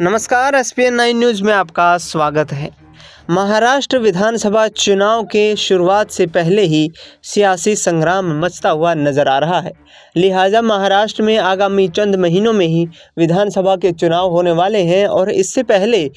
नमस्कार, ESPN 9 news में आपका स्वागत है। महाराष्ट्र विधानसभा चुनाव के शुरुआत से पहले ही सियासी संग्राम मचता हुआ नजर आ रहा है। लिहाजा महाराष्ट्र में आगामी चंद महीनों में ही विधानसभा के चुनाव होने वाले हैं और इससे पहले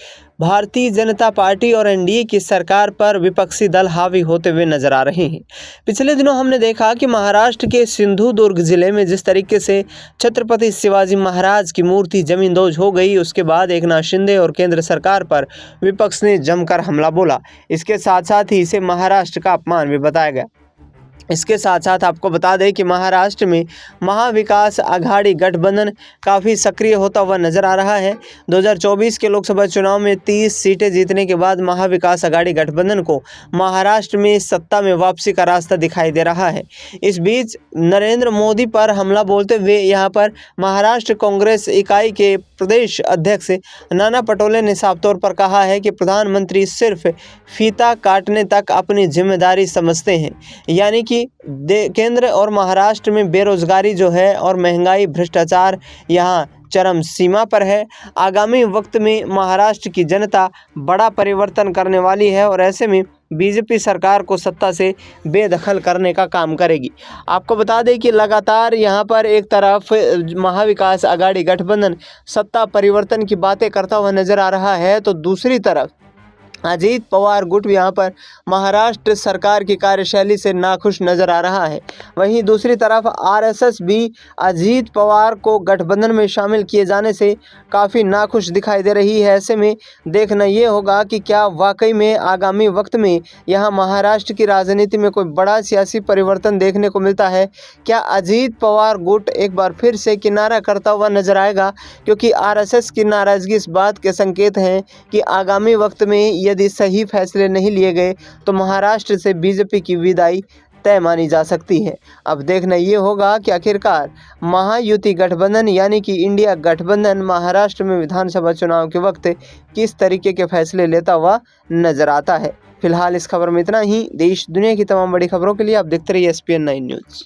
भारतीय जनता पार्टी और एनडीए की सरकार पर विपक्षी दल हावी होते हुए नजर आ रहे हैं। पिछले दिनों हमने देखा कि महाराष्ट्र के सिंधुदुर्ग जिले में जिस तरीके से छत्रपति शिवाजी महाराज की मूर्ति जमींदोज हो गई, उसके बाद एकनाथ शिंदे और केंद्र सरकार पर विपक्ष ने जमकर हमला बोला। इसके साथ साथ ही इसे महाराष्ट्र का अपमान भी बताया गया। इसके साथ साथ आपको बता दें कि महाराष्ट्र में महाविकास आघाड़ी गठबंधन काफ़ी सक्रिय होता हुआ नजर आ रहा है। 2024 के लोकसभा चुनाव में 30 सीटें जीतने के बाद महाविकास आघाड़ी गठबंधन को महाराष्ट्र में सत्ता में वापसी का रास्ता दिखाई दे रहा है। इस बीच नरेंद्र मोदी पर हमला बोलते हुए यहां पर महाराष्ट्र कांग्रेस इकाई के प्रदेश अध्यक्ष नाना पटोले ने साफ तौर पर कहा है कि प्रधानमंत्री सिर्फ फीता काटने तक अपनी जिम्मेदारी समझते हैं, यानी कि केंद्र और महाराष्ट्र में बेरोजगारी जो है और महंगाई, भ्रष्टाचार यहाँ चरम सीमा पर है। आगामी वक्त में महाराष्ट्र की जनता बड़ा परिवर्तन करने वाली है और ऐसे में बीजेपी सरकार को सत्ता से बेदखल करने का काम करेगी। आपको बता दें कि लगातार यहाँ पर एक तरफ महाविकास आघाड़ी गठबंधन सत्ता परिवर्तन की बातें करता हुआ नजर आ रहा है, तो दूसरी तरफ अजीत पवार गुट यहाँ पर महाराष्ट्र सरकार की कार्यशैली से नाखुश नजर आ रहा है। वहीं दूसरी तरफ आरएसएस भी अजीत पवार को गठबंधन में शामिल किए जाने से काफ़ी नाखुश दिखाई दे रही है। ऐसे में देखना ये होगा कि क्या वाकई में आगामी वक्त में यहाँ महाराष्ट्र की राजनीति में कोई बड़ा सियासी परिवर्तन देखने को मिलता है। क्या अजीत पवार गुट एक बार फिर से किनारा करता हुआ नजर आएगा, क्योंकि आरएसएस की नाराजगी इस बात के संकेत हैं कि आगामी वक्त में यदि सही फैसले नहीं लिए गए तो महाराष्ट्र से बीजेपी की विदाई तय मानी जा सकती है। अब देखना ये होगा कि आखिरकार महायुति गठबंधन यानी कि इंडिया गठबंधन महाराष्ट्र में विधानसभा चुनाव के वक्त किस तरीके के फैसले लेता हुआ नजर आता है। फिलहाल इस खबर में इतना ही। देश दुनिया की तमाम बड़ी खबरों के लिए आप देखते रहिए एसपीएन 9 न्यूज़।